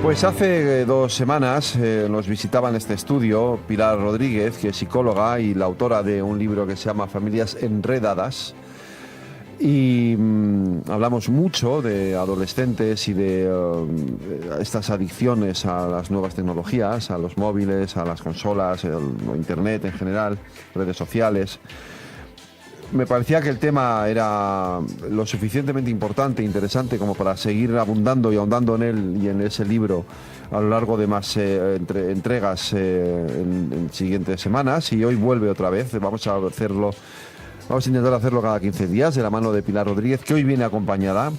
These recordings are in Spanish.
Pues hace 2 semanas nos visitaba en este estudio Pilar Rodríguez, que es psicóloga y la autora de un libro que se llama Familias Enredadas. Y hablamos mucho de adolescentes y de estas adicciones a las nuevas tecnologías, a los móviles, a las consolas, a Internet en general, redes sociales. Me parecía que el tema era lo suficientemente importante e interesante como para seguir abundando y ahondando en él y en ese libro a lo largo de más entregas en siguientes semanas. Y hoy vuelve otra vez. Vamos a intentar hacerlo cada 15 días de la mano de Pilar Rodríguez, que hoy viene acompañada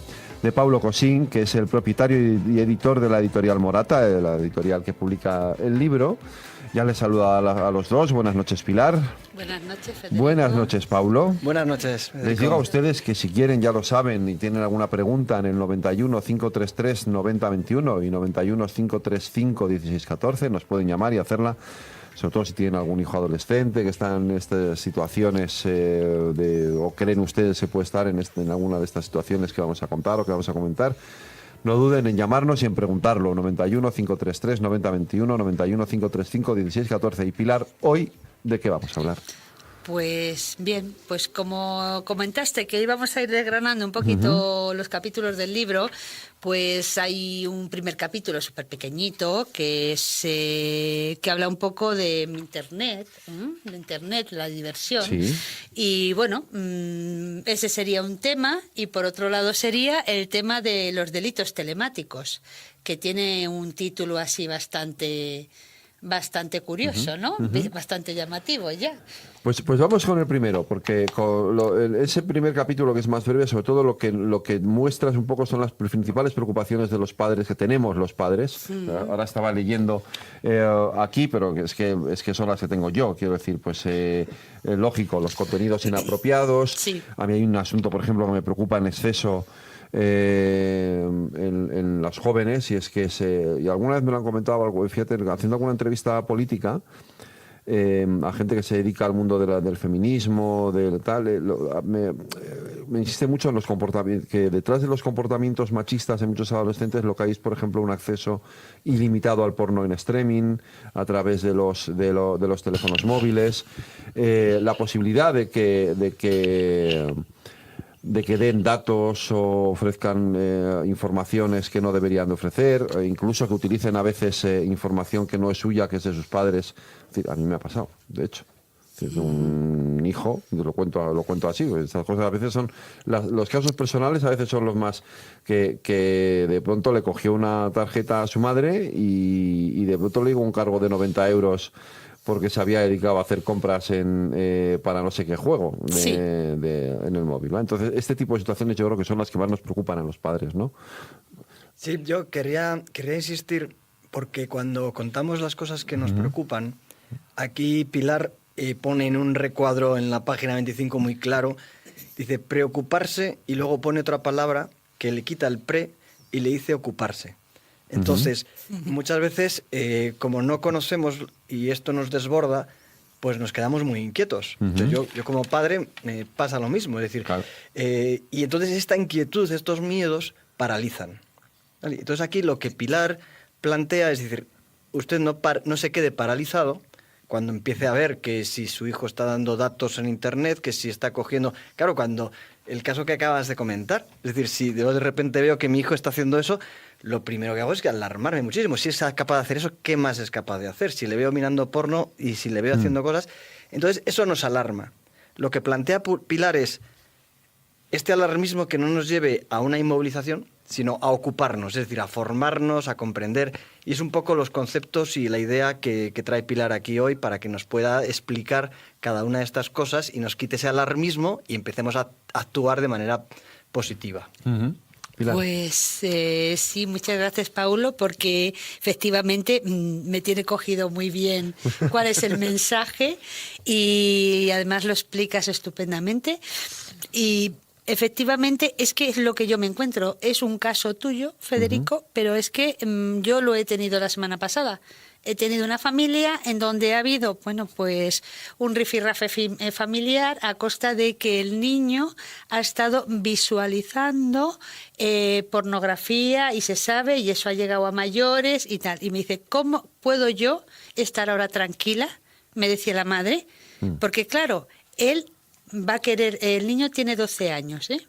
de Paulo Cosín, que es el propietario y editor de la editorial Morata, la editorial que publica el libro. Ya les saluda a los dos. Buenas noches, Pilar. Buenas noches, Federico. Buenas noches, Paulo. Buenas noches, Federico. Les digo a ustedes que si quieren, ya lo saben, y tienen alguna pregunta en el 91 533 9021 y 91 535 1614, nos pueden llamar y hacerla, sobre todo si tienen algún hijo adolescente que está en estas situaciones o creen ustedes que puede estar en alguna de estas situaciones que vamos a contar o que vamos a comentar. No duden en llamarnos y en preguntarlo. 91 533 9021, 91 535 1614. Y Pilar, hoy, ¿de qué vamos a hablar? Pues bien, pues como comentaste que íbamos a ir desgranando un poquito los capítulos del libro, pues hay un primer capítulo súper pequeñito que habla un poco de Internet, la diversión. Sí. Y bueno, ese sería un tema, y por otro lado sería el tema de los delitos telemáticos, que tiene un título así bastante curioso, ¿no? Bastante llamativo ya. Pues vamos con el primero, porque ese primer capítulo, que es más breve, sobre todo lo que muestras un poco son las principales preocupaciones de los padres, que tenemos los padres. Ahora estaba leyendo aquí, pero es que son las que tengo yo. Quiero decir, pues lógico, los contenidos inapropiados. Sí. A mí hay un asunto, por ejemplo, que me preocupa en exceso en los jóvenes, y es que y alguna vez me lo han comentado, fíjate, haciendo alguna entrevista política a gente que se dedica al mundo del feminismo, del tal, me insiste mucho en los comportamientos, que detrás de los comportamientos machistas en muchos adolescentes lo que hay es, por ejemplo, un acceso ilimitado al porno en streaming a través de los teléfonos móviles, la posibilidad de que den datos o ofrezcan informaciones que no deberían de ofrecer, incluso que utilicen a veces información que no es suya, que es de sus padres. Es decir, a mí me ha pasado, de hecho. Es un hijo, lo cuento así, estas cosas a veces son los casos personales, a veces son los más que de pronto le cogió una tarjeta a su madre y de pronto le llegó un cargo de 90 euros porque se había dedicado a hacer compras para no sé qué juego en el móvil, ¿no? Entonces, este tipo de situaciones yo creo que son las que más nos preocupan a los padres, ¿no? Sí, yo quería insistir, porque cuando contamos las cosas que nos preocupan, aquí Pilar pone en un recuadro en la página 25 muy claro, dice preocuparse, y luego pone otra palabra que le quita el pre y le dice ocuparse. Entonces, muchas veces, como no conocemos y esto nos desborda, pues nos quedamos muy inquietos. Yo como padre me pasa lo mismo, es decir, claro. Y entonces esta inquietud, estos miedos, paralizan. ¿Vale? Entonces aquí lo que Pilar plantea es decir, usted no se quede paralizado cuando empiece a ver que si su hijo está dando datos en Internet, que si está cogiendo... Claro, cuando el caso que acabas de comentar, es decir, si de repente veo que mi hijo está haciendo eso, lo primero que hago es alarmarme muchísimo. Si es capaz de hacer eso, ¿qué más es capaz de hacer? Si le veo mirando porno y si le veo haciendo cosas... Entonces, eso nos alarma. Lo que plantea Pilar es este alarmismo que no nos lleve a una inmovilización, sino a ocuparnos, es decir, a formarnos, a comprender. Y es un poco los conceptos y la idea que trae Pilar aquí hoy para que nos pueda explicar cada una de estas cosas y nos quite ese alarmismo y empecemos a actuar de manera positiva. Pilar. Pues sí, muchas gracias, Paulo, porque efectivamente me tiene cogido muy bien cuál es el mensaje y además lo explicas estupendamente. Y efectivamente, es que es lo que yo me encuentro. Es un caso tuyo, Federico, pero es que yo lo he tenido la semana pasada. He tenido una familia en donde ha habido, bueno, pues un rifirrafe familiar a costa de que el niño ha estado visualizando pornografía y se sabe, y eso ha llegado a mayores y tal. Y me dice, ¿cómo puedo yo estar ahora tranquila? Me decía la madre, porque claro, él va a querer, el niño tiene 12 años, ¿eh?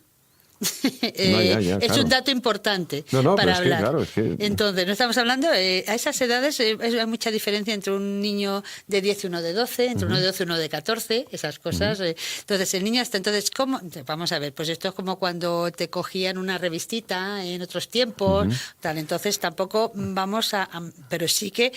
Ya, es claro. un dato importante No, para pero hablar. es que... Entonces, no estamos hablando, a esas edades hay mucha diferencia entre un niño de 10 y uno de 12, entre uno de 12 y uno de 14, esas cosas. Entonces, el niño hasta entonces, ¿cómo? Vamos a ver, pues esto es como cuando te cogían una revistita en otros tiempos, tal. Entonces, tampoco vamos pero sí que,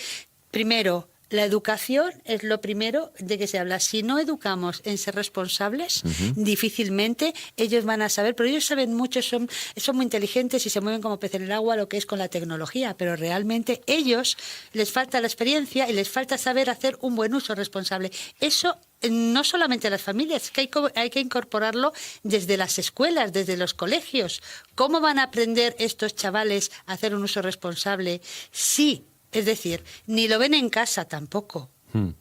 primero, la educación es lo primero de que se habla. Si no educamos en ser responsables, difícilmente ellos van a saber, pero ellos saben mucho, son muy inteligentes y se mueven como pez en el agua lo que es con la tecnología, pero realmente ellos les falta la experiencia y les falta saber hacer un buen uso responsable. Eso no solamente a las familias, es que hay que incorporarlo desde las escuelas, desde los colegios. ¿Cómo van a aprender estos chavales a hacer un uso responsable? Sí. Es decir, ni lo ven en casa tampoco,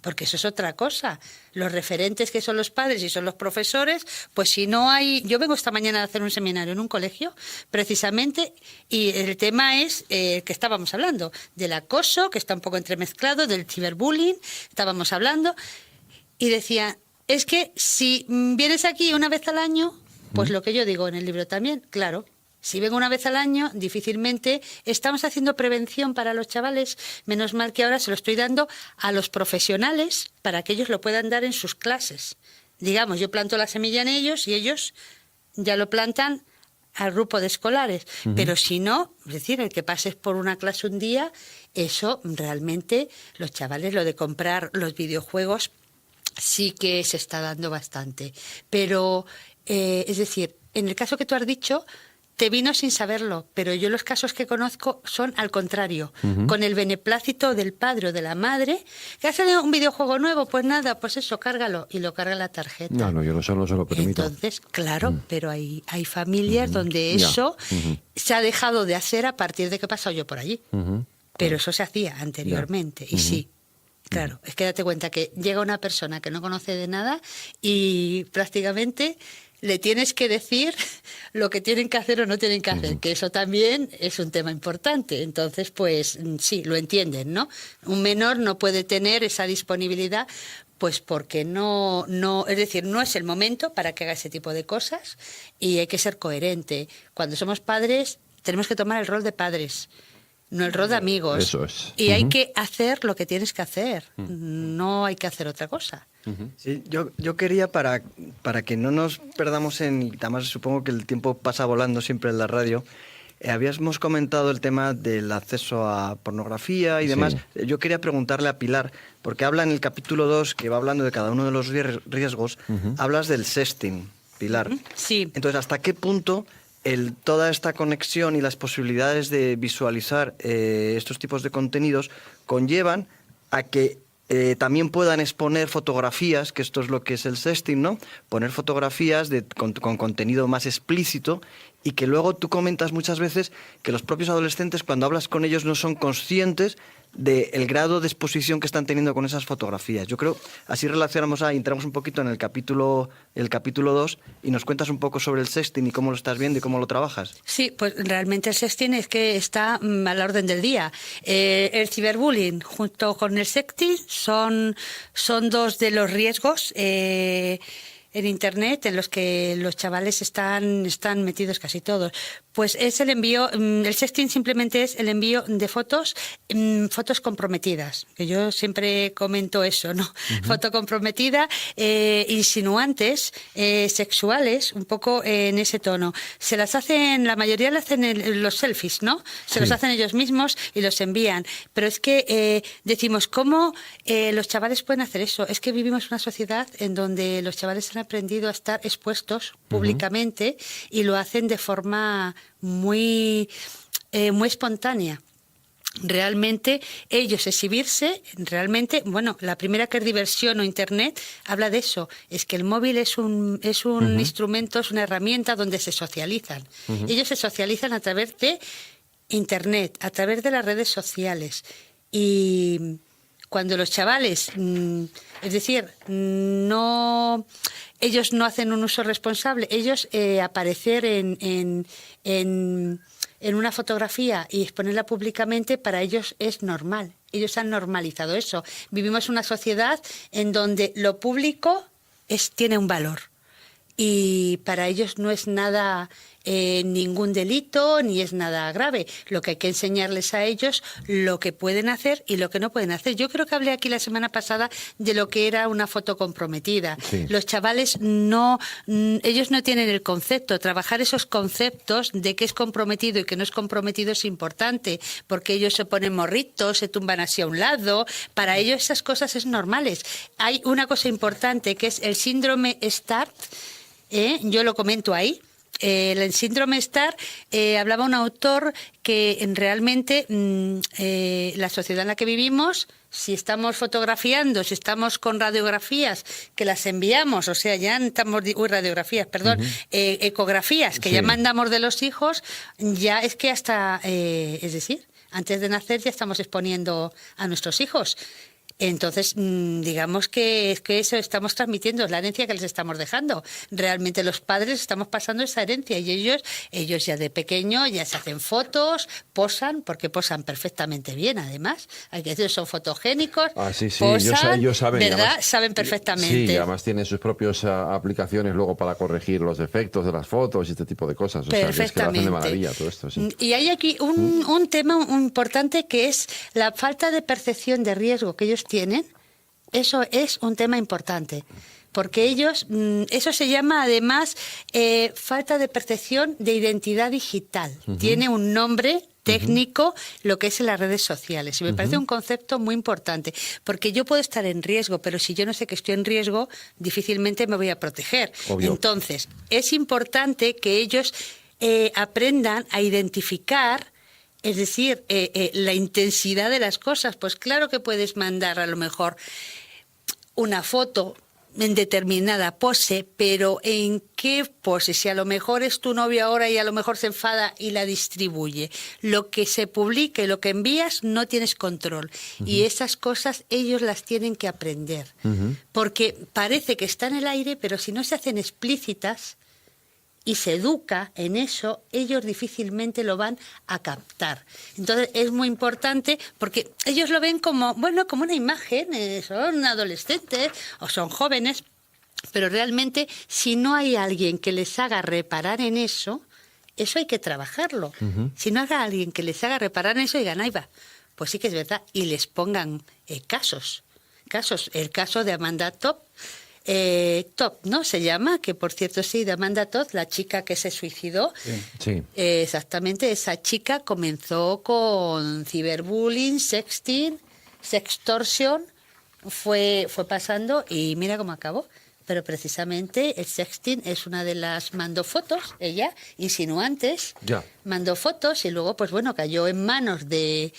porque eso es otra cosa. Los referentes que son los padres y son los profesores, pues si no hay... Yo vengo esta mañana a hacer un seminario en un colegio, precisamente, y el tema es que estábamos hablando del acoso, que está un poco entremezclado, del ciberbullying, estábamos hablando, y decía, es que si vienes aquí una vez al año, pues lo que yo digo en el libro también, claro. Si vengo una vez al año, difícilmente estamos haciendo prevención para los chavales. Menos mal que ahora se lo estoy dando a los profesionales para que ellos lo puedan dar en sus clases. Digamos, yo planto la semilla en ellos y ellos ya lo plantan al grupo de escolares. Pero si no, es decir, el que pases por una clase un día, eso realmente los chavales, lo de comprar los videojuegos, sí que se está dando bastante. Pero, es decir, en el caso que tú has dicho, te vino sin saberlo, pero yo los casos que conozco son al contrario, con el beneplácito del padre o de la madre, que ha salido un videojuego nuevo, pues nada, pues eso, cárgalo, y lo carga la tarjeta. No, yo no se lo permito. Entonces, claro, pero hay familias donde eso se ha dejado de hacer a partir de que he pasado yo por allí. Pero eso se hacía anteriormente, y sí. Claro, es que date cuenta que llega una persona que no conoce de nada y prácticamente le tienes que decir lo que tienen que hacer o no tienen que hacer, que eso también es un tema importante. Entonces, pues sí, lo entienden, ¿no? Un menor no puede tener esa disponibilidad, pues porque no, es decir, no es el momento para que haga ese tipo de cosas y hay que ser coherente. Cuando somos padres, tenemos que tomar el rol de padres, no el rol de amigos. Eso es. Y hay que hacer lo que tienes que hacer, no hay que hacer otra cosa. Sí, yo quería, para que no nos perdamos y además supongo que el tiempo pasa volando siempre en la radio, habíamos comentado el tema del acceso a pornografía y demás. Yo quería preguntarle a Pilar, porque habla en el capítulo 2, que va hablando de cada uno de los riesgos, hablas del sexting, Pilar. Sí. Entonces, ¿hasta qué punto toda esta conexión y las posibilidades de visualizar estos tipos de contenidos conllevan a que también puedan exponer fotografías, que esto es lo que es el sexting, ¿no? Poner fotografías con contenido más explícito, y que luego tú comentas muchas veces que los propios adolescentes, cuando hablas con ellos, no son conscientes del grado de exposición que están teniendo con esas fotografías. Yo creo, así relacionamos entramos un poquito en el capítulo 2 y nos cuentas un poco sobre el sexting y cómo lo estás viendo y cómo lo trabajas. Sí, pues realmente el sexting es que está a la orden del día. El ciberbullying junto con el sexting son dos de los riesgos en Internet en los que los chavales están metidos casi todos. Pues es el envío, el sexting simplemente es el envío de fotos comprometidas, que yo siempre comento eso, ¿no? Foto comprometida, insinuantes, sexuales, un poco en ese tono. Se las hacen, la mayoría lo hacen los selfies, ¿no? Se los hacen ellos mismos y los envían. Pero es que decimos, ¿cómo los chavales pueden hacer eso? Es que vivimos una sociedad en donde los chavales han aprendido a estar expuestos públicamente y lo hacen de forma muy espontánea. realmente ellos exhibirse, realmente, bueno, la primera que es diversión o internet, habla de eso, es que el móvil es un instrumento, es una herramienta donde se socializan. Ellos se socializan a través de internet, a través de las redes sociales. Y cuando los chavales, es decir, ellos no hacen un uso responsable, ellos aparecer en una fotografía y exponerla públicamente, para ellos es normal. Ellos han normalizado eso. Vivimos una sociedad en donde lo público tiene un valor. Y para ellos no es nada, ningún delito, ni es nada grave. Lo que hay que enseñarles a ellos, lo que pueden hacer y lo que no pueden hacer. Yo creo que hablé aquí la semana pasada de lo que era una foto comprometida. Sí. Los chavales ellos no tienen el concepto. Trabajar esos conceptos de qué es comprometido y qué no es comprometido es importante, porque ellos se ponen morritos, se tumban así a un lado. Para ellos esas cosas es normales. Hay una cosa importante que es el síndrome START. Yo lo comento ahí. El síndrome START, hablaba un autor que realmente la sociedad en la que vivimos, si estamos fotografiando, si estamos con radiografías que las enviamos, o sea, ya estamos, radiografías, perdón, ecografías que ya mandamos de los hijos, ya es que hasta, es decir, antes de nacer ya estamos exponiendo a nuestros hijos. Entonces, digamos que es que eso estamos transmitiendo, es la herencia que les estamos dejando. Realmente los padres estamos pasando esa herencia y ellos ya de pequeño ya se hacen fotos, posan, porque posan perfectamente bien, además. Hay que decir, son fotogénicos, sí, posan, ellos saben, ¿verdad? Además, saben perfectamente. Sí, y además tienen sus propias aplicaciones luego para corregir los defectos de las fotos y este tipo de cosas. O sea, que es que lo hacen de maravilla todo esto, sí. Y hay aquí un tema importante, que es la falta de percepción de riesgo que ellos tienen. Eso es un tema importante, porque ellos, eso se llama además falta de percepción de identidad digital. Tiene un nombre técnico, lo que es en las redes sociales. Y me parece un concepto muy importante, porque yo puedo estar en riesgo, pero si yo no sé que estoy en riesgo, difícilmente me voy a proteger. Obvio. Entonces, es importante que ellos aprendan a identificar, es decir, la intensidad de las cosas. Pues claro que puedes mandar a lo mejor una foto en determinada pose, pero ¿en qué pose? Si a lo mejor es tu novio ahora y a lo mejor se enfada y la distribuye. Lo que se publique, lo que envías, no tienes control. Y esas cosas ellos las tienen que aprender. Porque parece que está en el aire, pero si no se hacen explícitas y se educa en eso, ellos difícilmente lo van a captar. Entonces es muy importante, porque ellos lo ven como, bueno, como una imagen, son adolescentes o son jóvenes, pero realmente si no hay alguien que les haga reparar en eso hay que trabajarlo. Si no hay alguien que les haga reparar en eso, digan, ahí va, pues sí que es verdad, y les pongan casos. El caso de Amanda Todd, ¿no? Se llama, que por cierto sí, de Amanda Todd, la chica que se suicidó. Sí. Exactamente, esa chica comenzó con ciberbullying, sexting, sextorsión, fue pasando y mira cómo acabó. Pero precisamente el sexting es una de las... Mandó fotos, ella, insinuantes, mandó fotos y luego, pues bueno, cayó en manos de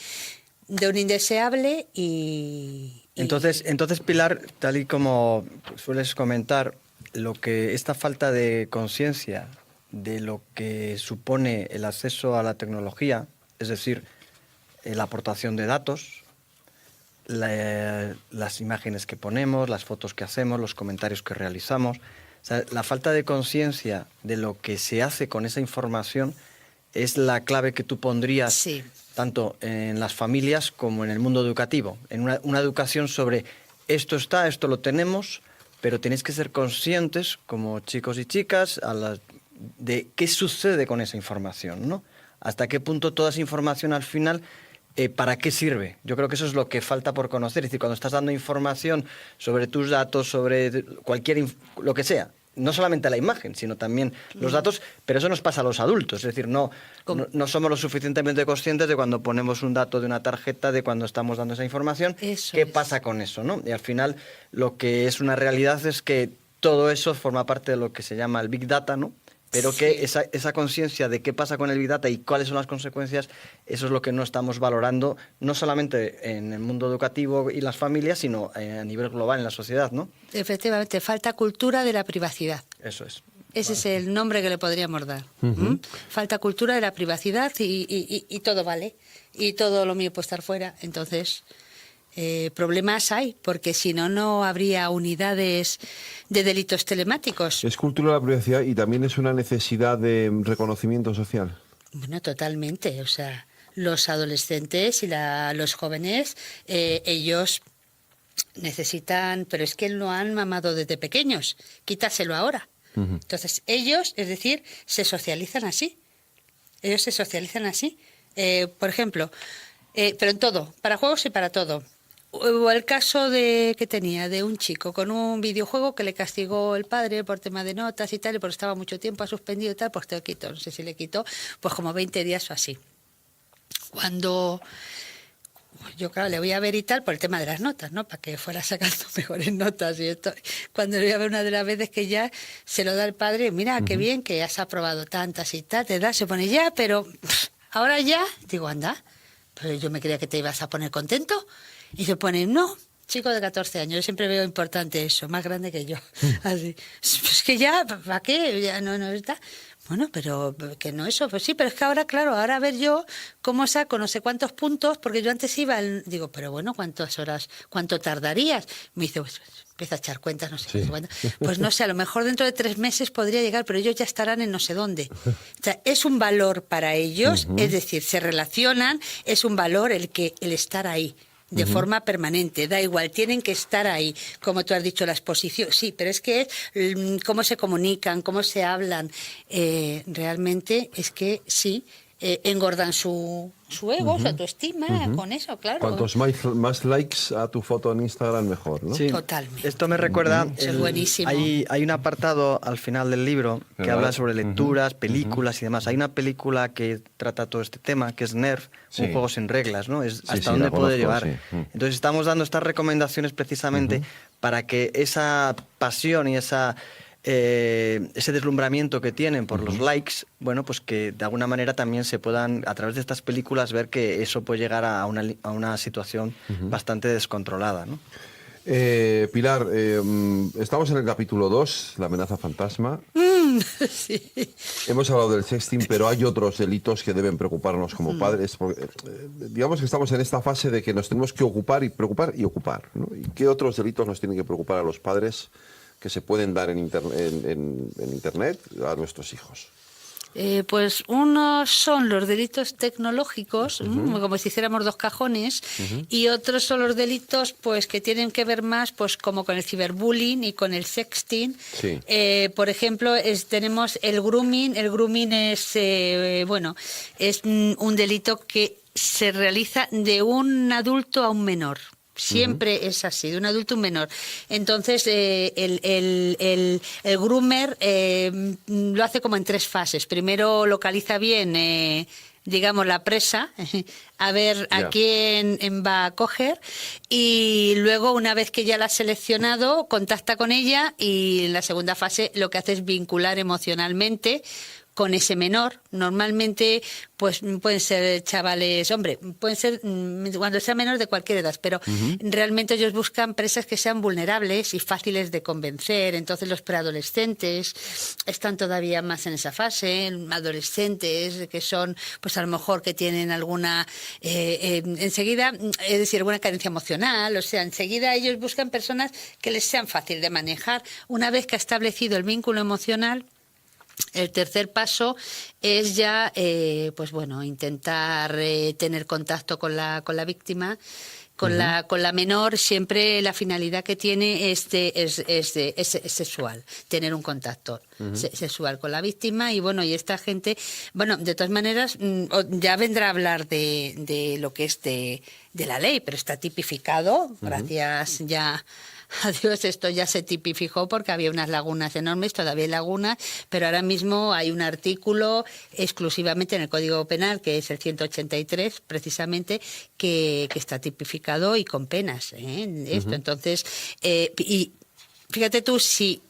un indeseable y... Entonces, Pilar, tal y como sueles comentar, esta falta de conciencia de lo que supone el acceso a la tecnología, es decir, la aportación de datos, las imágenes que ponemos, las fotos que hacemos, los comentarios que realizamos, o sea, la falta de conciencia de lo que se hace con esa información es la clave que tú pondrías. Sí. Tanto en las familias como en el mundo educativo, en una educación sobre esto lo tenemos, pero tenéis que ser conscientes como chicos y chicas de qué sucede con esa información, ¿no? Hasta qué punto toda esa información al final, ¿para qué sirve? Yo creo que eso es lo que falta por conocer. Es decir, cuando estás dando información sobre tus datos, sobre lo que sea, no solamente la imagen, sino también los datos, pero eso nos pasa a los adultos. Es decir, no somos lo suficientemente conscientes de cuando ponemos un dato de una tarjeta, de cuando estamos dando esa información, qué pasa con eso, ¿no? Y al final lo que es una realidad es que todo eso forma parte de lo que se llama el Big Data, ¿no? pero Sí. que esa conciencia de qué pasa con el Big Data y cuáles son las consecuencias, eso es lo que no estamos valorando, no solamente en el mundo educativo y las familias, sino a nivel global en la sociedad, ¿no? Efectivamente, falta cultura de la privacidad. Eso es. Ese es el nombre que le podríamos dar. ¿Mm? Falta cultura de la privacidad y todo vale. Y todo lo mío puede estar fuera. Entonces, problemas hay, porque si no, no habría unidades de delitos telemáticos. Es cultura de la privacidad y también es una necesidad de reconocimiento social. Bueno, totalmente. O sea, los adolescentes y los jóvenes, ellos necesitan, pero es que lo han mamado desde pequeños. Quítaselo ahora. Entonces, ellos, es decir, se socializan así. Ellos se socializan así. Por ejemplo, pero en todo, para juegos y para todo. Hubo el caso que tenía de un chico con un videojuego que le castigó el padre por tema de notas y tal, y porque estaba mucho tiempo suspendido y tal, pues te lo quitó. No sé si le quitó, pues como 20 días o así. Cuando yo, claro, le voy a ver y tal por el tema de las notas, ¿no? Para que fuera sacando mejores notas y esto. Cuando le voy a ver una de las veces que ya se lo da el padre, mira, qué bien que has aprobado tantas y tal, te da, se pone ya, pero ahora ya, digo, anda, pero yo me creía que te ibas a poner contento. Y se pone, no, chico de 14 años, yo siempre veo importante eso, más grande que yo. Así, pues que ya, ¿para qué? Ya no está. Bueno, pero que no eso, pues sí, pero es que ahora, claro, ahora a ver yo cómo saco no sé cuántos puntos, porque yo antes iba, digo, pero bueno, ¿cuántas horas, cuánto tardarías? Me dice, pues empieza a echar cuentas, no sé cuánto. Pues no sé, a lo mejor dentro de 3 meses podría llegar, pero ellos ya estarán en no sé dónde. O sea, es un valor para ellos, es decir, se relacionan, es un valor el estar ahí. De forma permanente, da igual, tienen que estar ahí, como tú has dicho, la exposición, sí, pero es que cómo se comunican, cómo se hablan, realmente es que sí, engordan su ego, su autoestima, con eso, claro. Cuantos más likes a tu foto en Instagram, mejor, ¿no? Sí. Totalmente. Esto me recuerda, Eso es buenísimo. hay un apartado al final del libro que ¿verdad? habla sobre lecturas, películas y demás. Hay una película que trata todo este tema, que es Nerf, Sí. un juego sin reglas, ¿no? Es Sí, hasta sí, dónde la puede conozco, llevar. sí. Entonces estamos dando estas recomendaciones precisamente para que esa pasión y ese deslumbramiento que tienen por los likes, bueno, pues que de alguna manera también se puedan, a través de estas películas, ver que eso puede llegar a una situación bastante descontrolada, ¿no? Pilar, estamos en el capítulo 2, la amenaza fantasma. Sí. Hemos hablado del sexting, pero hay otros delitos que deben preocuparnos como padres. Porque, digamos que estamos en esta fase de que nos tenemos que ocupar y preocupar y ocupar, ¿no? ¿Y qué otros delitos nos tienen que preocupar a los padres que se pueden dar en Internet a nuestros hijos? Pues unos son los delitos tecnológicos, como si hiciéramos 2 cajones, y otros son los delitos pues que tienen que ver más pues como con el ciberbullying y con el sexting. Sí. Por ejemplo, tenemos el grooming. El grooming es es un delito que se realiza de un adulto a un menor. Siempre es así, de un adulto a un menor. Entonces, el groomer lo hace como en 3 fases. Primero localiza bien, digamos, la presa, a ver a quién va a coger, y luego, una vez que ya la ha seleccionado, contacta con ella, y en la segunda fase lo que hace es vincular emocionalmente con ese menor. Normalmente pues pueden ser chavales, hombre, pueden ser cuando sea menor de cualquier edad, pero realmente ellos buscan presas que sean vulnerables y fáciles de convencer. Entonces los preadolescentes están todavía más en esa fase, adolescentes que son pues a lo mejor que tienen alguna enseguida, es decir, alguna carencia emocional, o sea, enseguida ellos buscan personas que les sean fácil de manejar. Una vez que ha establecido el vínculo emocional, el tercer paso es ya, pues bueno, intentar tener contacto con la víctima, con la menor. Siempre la finalidad que tiene es sexual, tener un contacto sexual con la víctima. Y bueno, y esta gente, bueno, de todas maneras, ya vendrá a hablar de lo que es de la ley, pero está tipificado, gracias ya adiós, esto ya se tipificó porque había unas lagunas enormes, todavía hay lagunas, pero ahora mismo hay un artículo exclusivamente en el Código Penal, que es el 183, precisamente, que está tipificado y con penas, esto. Entonces, y fíjate tú, si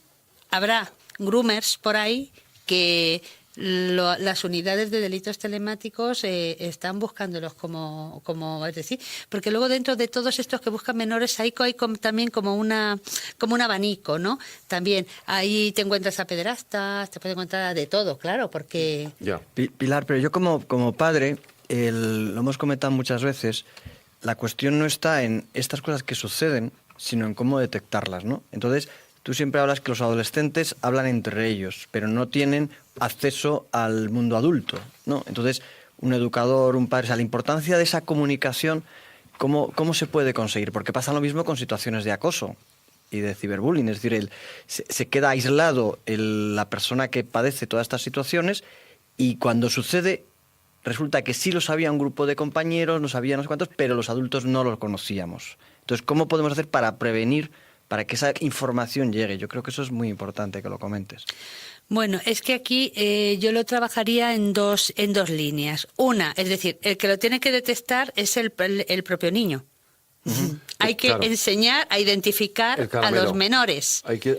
habrá groomers por ahí que las unidades de delitos telemáticos están buscándolos como es decir, porque luego dentro de todos estos que buscan menores hay también como un abanico, ¿no? También ahí te encuentras a pederastas, te puedes encontrar de todo, claro, porque... Ya. Pilar, pero yo como padre, lo hemos comentado muchas veces, la cuestión no está en estas cosas que suceden, sino en cómo detectarlas, ¿no? Entonces, tú siempre hablas que los adolescentes hablan entre ellos, pero no tienen acceso al mundo adulto, ¿no? Entonces, un educador, un padre, o sea, la importancia de esa comunicación, ¿cómo se puede conseguir? Porque pasa lo mismo con situaciones de acoso y de ciberbullying, es decir, se queda aislado la persona que padece todas estas situaciones y cuando sucede resulta que sí lo sabía un grupo de compañeros, no sabía no sé cuántos, pero los adultos no los conocíamos. Entonces, ¿cómo podemos hacer para prevenir, para que esa información llegue? Yo creo que eso es muy importante que lo comentes. Bueno, es que aquí yo lo trabajaría en dos líneas. Una, es decir, el que lo tiene que detectar es el propio niño. Hay que enseñar a identificar a los menores. Hay que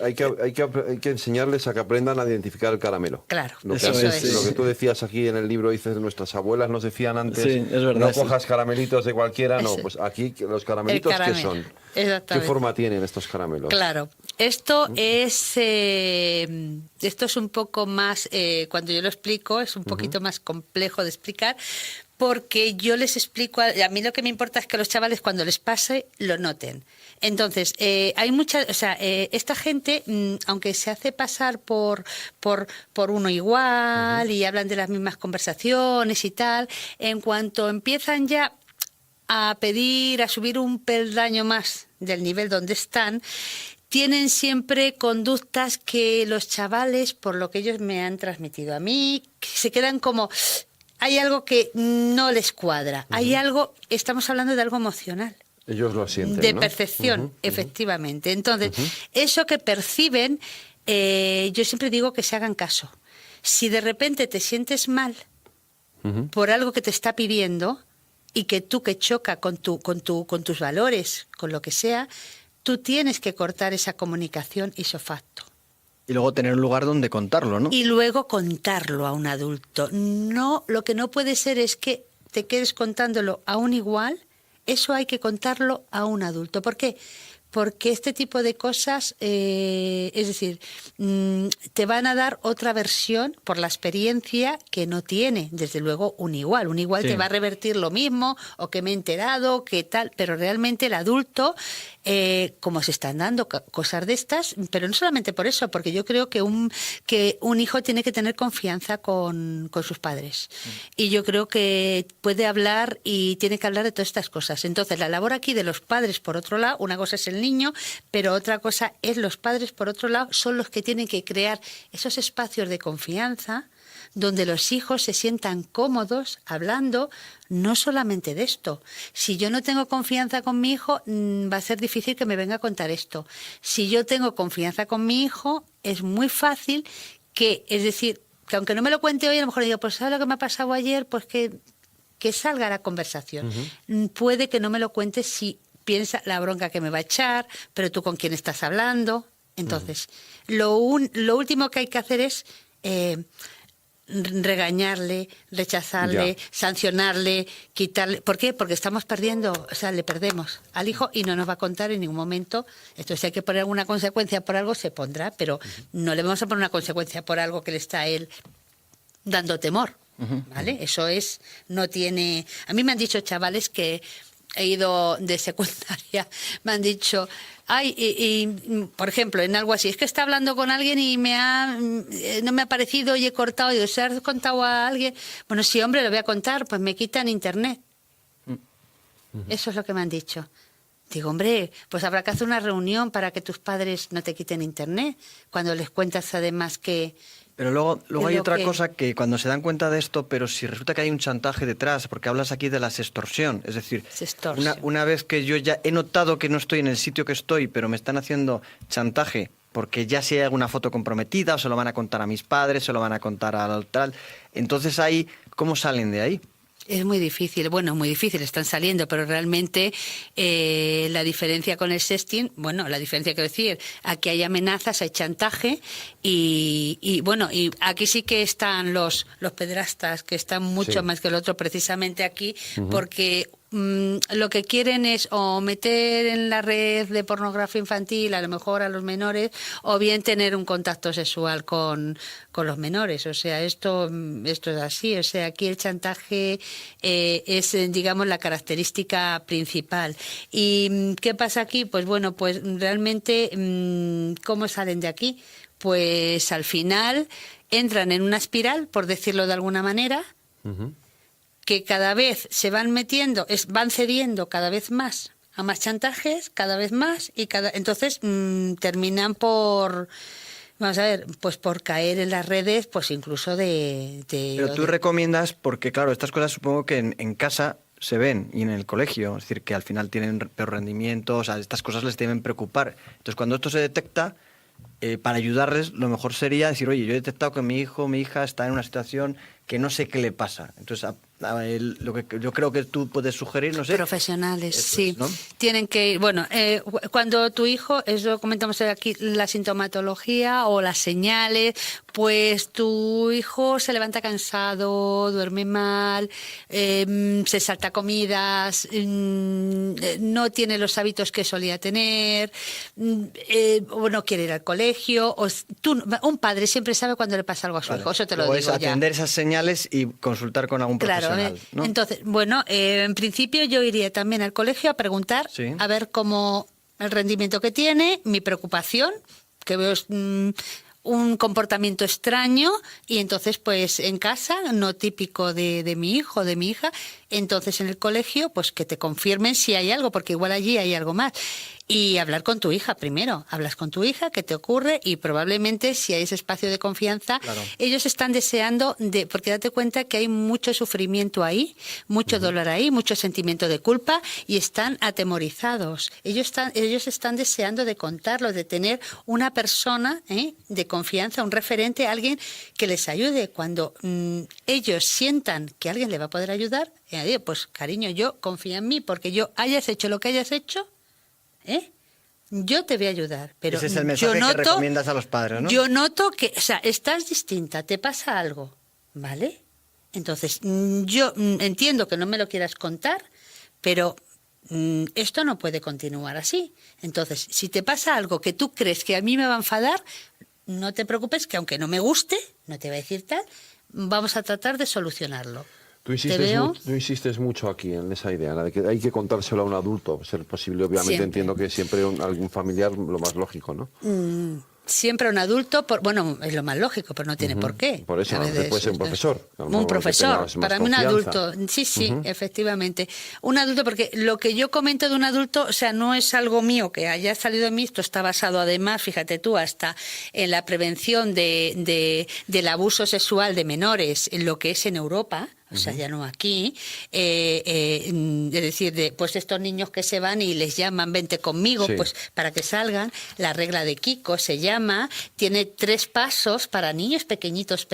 enseñarles a que aprendan a identificar el caramelo. Claro, Lo que tú decías aquí en el libro, dices, nuestras abuelas nos decían antes, sí, es verdad, no cojas caramelitos de cualquiera, no, pues aquí los caramelitos, ¿qué son? ¿Qué forma tienen estos caramelos? Claro, esto es un poco más, cuando yo lo explico, es un poquito más complejo de explicar, porque yo les explico, a mí lo que me importa es que los chavales cuando les pase lo noten. Entonces, hay muchas, o sea, esta gente, aunque se hace pasar por uno igual y hablan de las mismas conversaciones y tal, en cuanto empiezan ya a pedir, a subir un peldaño más del nivel donde están, tienen siempre conductas que los chavales, por lo que ellos me han transmitido a mí, se quedan como... Hay algo que no les cuadra, hay algo, estamos hablando de algo emocional. Ellos lo sienten, de ¿no? percepción, efectivamente. Entonces, eso que perciben, yo siempre digo que se hagan caso. Si de repente te sientes mal por algo que te está pidiendo y que choca con tus valores, con lo que sea, tú tienes que cortar esa comunicación ipso facto. Y luego tener un lugar donde contarlo, ¿no? Y luego contarlo a un adulto. No, lo que no puede ser es que te quedes contándolo a un igual, eso hay que contarlo a un adulto. ¿Por qué? Porque este tipo de cosas, es decir, te van a dar otra versión por la experiencia que no tiene, desde luego, un igual. Un igual te va a revertir lo mismo, o que me he enterado, que tal, pero realmente el adulto, como se están dando cosas de estas, pero no solamente por eso, porque yo creo que un hijo tiene que tener confianza con sus padres. Y yo creo que puede hablar y tiene que hablar de todas estas cosas. Entonces, la labor aquí de los padres, por otro lado, una cosa es el niño, pero otra cosa es los padres, por otro lado, son los que tienen que crear esos espacios de confianza donde los hijos se sientan cómodos hablando no solamente de esto. Si yo no tengo confianza con mi hijo, va a ser difícil que me venga a contar esto. Si yo tengo confianza con mi hijo, es muy fácil que, es decir, que aunque no me lo cuente hoy, a lo mejor digo, pues ¿sabes lo que me ha pasado ayer? Pues que salga la conversación. Puede que no me lo cuente si piensa la bronca que me va a echar, pero tú con quién estás hablando. Entonces, lo último que hay que hacer es regañarle, rechazarle, sancionarle, quitarle. ¿Por qué? Porque estamos perdiendo, o sea, le perdemos al hijo y no nos va a contar en ningún momento. Entonces, si hay que poner alguna consecuencia por algo, se pondrá, pero no le vamos a poner una consecuencia por algo que le está a él dando temor. ¿Vale? Eso no tiene... A mí me han dicho chavales que he ido de secundaria, me han dicho, por ejemplo, en algo así, es que está hablando con alguien y no me ha parecido y he cortado, y ¿se has contado a alguien? Bueno, sí, hombre, lo voy a contar, pues me quitan internet. Eso es lo que me han dicho. Digo, hombre, pues habrá que hacer una reunión para que tus padres no te quiten internet, cuando les cuentas además que... Pero luego hay otra cosa que cuando se dan cuenta de esto, pero si resulta que hay un chantaje detrás, porque hablas aquí de la sextorsión, es decir, una vez que yo ya he notado que no estoy en el sitio que estoy, pero me están haciendo chantaje, porque ya si hay alguna foto comprometida, o se lo van a contar a mis padres, se lo van a contar al tal, entonces ahí, ¿cómo salen de ahí? Es muy difícil, bueno, muy difícil, están saliendo, pero realmente la diferencia con el sexting, bueno, la diferencia quiero decir, aquí hay amenazas, hay chantaje y bueno, y aquí sí que están los pederastas, que están mucho más que el otro, precisamente aquí, porque lo que quieren es o meter en la red de pornografía infantil a lo mejor a los menores o bien tener un contacto sexual con los menores. O sea, esto es así. O sea, aquí el chantaje es, digamos, la característica principal. ¿Y qué pasa aquí? Pues bueno, pues realmente, ¿cómo salen de aquí? Pues al final entran en una espiral, por decirlo de alguna manera, que cada vez se van metiendo, van cediendo cada vez más a más chantajes, cada vez más, y entonces terminan por, vamos a ver, pues por caer en las redes, pues incluso Pero tú recomiendas, porque claro, estas cosas supongo que en casa se ven y en el colegio, es decir, que al final tienen peor rendimiento, o sea, estas cosas les deben preocupar. Entonces, cuando esto se detecta, para ayudarles, lo mejor sería decir, oye, yo he detectado que mi hijo o mi hija está en una situación que no sé qué le pasa. Entonces, lo que yo creo que tú puedes sugerir, no sé. Profesionales, sí. ¿no? Tienen que ir, bueno, cuando tu hijo, eso comentamos aquí, la sintomatología o las señales, pues tu hijo se levanta cansado, duerme mal, se salta comidas, no tiene los hábitos que solía tener, o no quiere ir al colegio, un padre siempre sabe cuando le pasa algo a su hijo, eso te lo Luego digo es atender esas señales y consultar con algún profesional, ¿no? Entonces, bueno, en principio yo iría también al colegio a preguntar, a ver cómo el rendimiento que tiene, mi preocupación, que veo es un comportamiento extraño, y entonces pues en casa, no típico de mi hijo o de mi hija, entonces en el colegio pues que te confirmen si hay algo, porque igual allí hay algo más. Y hablar con tu hija primero. Hablas con tu hija, qué te ocurre, y probablemente si hay ese espacio de confianza, ellos están deseando, porque date cuenta que hay mucho sufrimiento ahí, mucho dolor ahí, mucho sentimiento de culpa, y están atemorizados. Ellos están deseando de contarlo, de tener una persona de confianza, un referente, alguien que les ayude. Cuando ellos sientan que alguien le va a poder ayudar, pues cariño, yo confía en mí, porque yo hayas hecho lo que hayas hecho, yo te voy a ayudar, pero ese es el mensaje que recomiendas a los padres, ¿no? Yo noto que, o sea, estás distinta, te pasa algo, ¿vale? Entonces, yo entiendo que no me lo quieras contar, pero esto no puede continuar así. Entonces, si te pasa algo que tú crees que a mí me va a enfadar, no te preocupes, que aunque no me guste, no te va a decir tal, vamos a tratar de solucionarlo. Tú insistes mucho aquí en esa idea, la de que hay que contárselo a un adulto, ser posible. Obviamente siempre. Entiendo que siempre algún familiar, lo más lógico, ¿no? Siempre un adulto, bueno, es lo más lógico, pero no tiene por qué. Por eso, puede ser un profesor. Un profesor, para mí un adulto, sí, efectivamente. Un adulto, porque lo que yo comento de un adulto, o sea, no es algo mío que haya salido de mí, esto está basado además, fíjate tú, hasta en la prevención del abuso sexual de menores, en lo que es en Europa. O sea, ya no aquí, es decir, pues estos niños que se van y les llaman, vente conmigo, pues para que salgan, la regla de Kiko se llama, tiene 3 pasos para niños pequeñitos,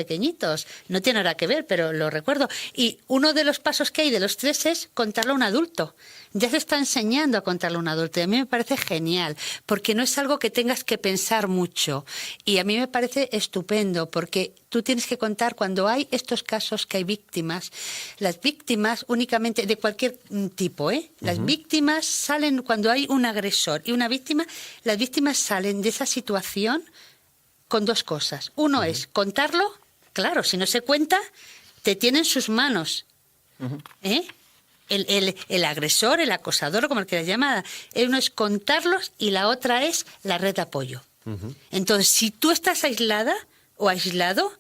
no tiene nada que ver, pero lo recuerdo, y uno de los pasos que hay de los 3 es contarlo a un adulto. Ya se está enseñando a contarlo a un adulto, y a mí me parece genial, porque no es algo que tengas que pensar mucho, y a mí me parece estupendo, porque tú tienes que contar cuando hay estos casos que hay víctimas. Las víctimas únicamente, de cualquier tipo, las víctimas salen cuando hay un agresor y una víctima, las víctimas salen de esa situación con 2 cosas. Uno es contarlo, claro, si no se cuenta, te tiene en sus manos, El agresor, el acosador, como el que la llamada. Uno es contarlos y la otra es la red de apoyo. Entonces, si tú estás aislada o aislado,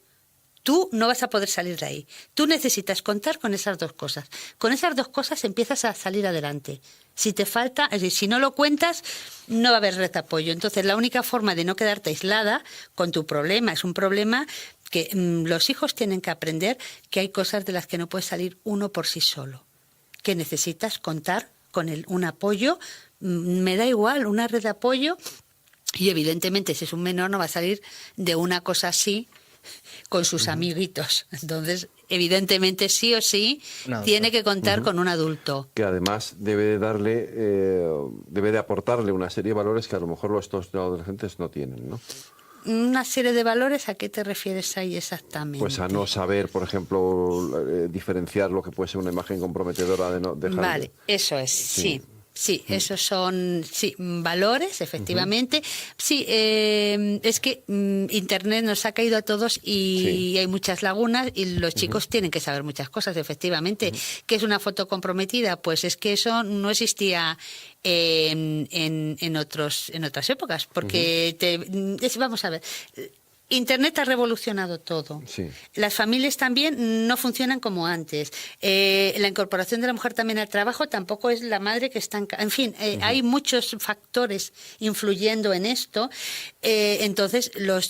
tú no vas a poder salir de ahí. Tú necesitas contar con esas 2 cosas. Con esas 2 cosas empiezas a salir adelante. Si te falta, es decir, si no lo cuentas, no va a haber red de apoyo. Entonces, la única forma de no quedarte aislada con tu problema es un problema que los hijos tienen que aprender que hay cosas de las que no puede salir uno por sí solo, que necesitas contar con un apoyo, me da igual, una red de apoyo, y evidentemente si es un menor no va a salir de una cosa así con sus amiguitos. Entonces, evidentemente sí o sí Un adulto. tiene que contar con un adulto. Que además debe de aportarle una serie de valores que a lo mejor los adolescentes no tienen, ¿no? Una serie de valores, ¿a qué te refieres ahí exactamente? Pues a no saber, por ejemplo, diferenciar lo que puede ser una imagen comprometedora de no dejar. Vale, eso es, sí. Sí, esos son valores, efectivamente. Sí, es que Internet nos ha caído a todos y hay muchas lagunas y los chicos tienen que saber muchas cosas, efectivamente. ¿Qué es una foto comprometida? Pues es que eso no existía en otras épocas, porque vamos a ver. Internet ha revolucionado todo. Sí. Las familias también no funcionan como antes. La incorporación de la mujer también al trabajo tampoco es la madre que está en fin, hay muchos factores influyendo en esto. Entonces, el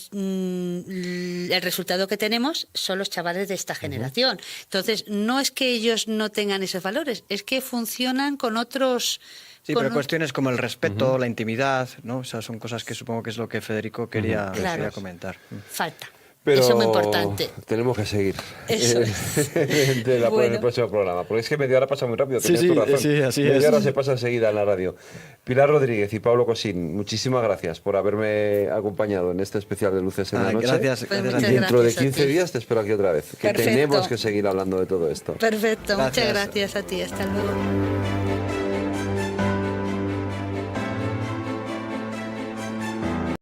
resultado que tenemos son los chavales de esta generación. Entonces, no es que ellos no tengan esos valores, es que funcionan con otros... Sí, pero cuestiones como el respeto, la intimidad, ¿no? O sea, son cosas que supongo que es lo que Federico quería comentar. Falta. Pero eso es muy importante. Tenemos que seguir Eso en el próximo programa. Porque es que media hora pasa muy rápido. Tienes tu razón. Sí, así media es. hora se pasa enseguida en la radio. Pilar Rodríguez y Pablo Cosín, muchísimas gracias por haberme acompañado en este especial de Luces en la Noche. Gracias. Pues Gracias a Y ti. dentro de gracias a 15 ti. días te espero aquí otra vez. Que Perfecto. tenemos que seguir hablando de todo esto. Perfecto, muchas Gracias. gracias a ti. Hasta luego.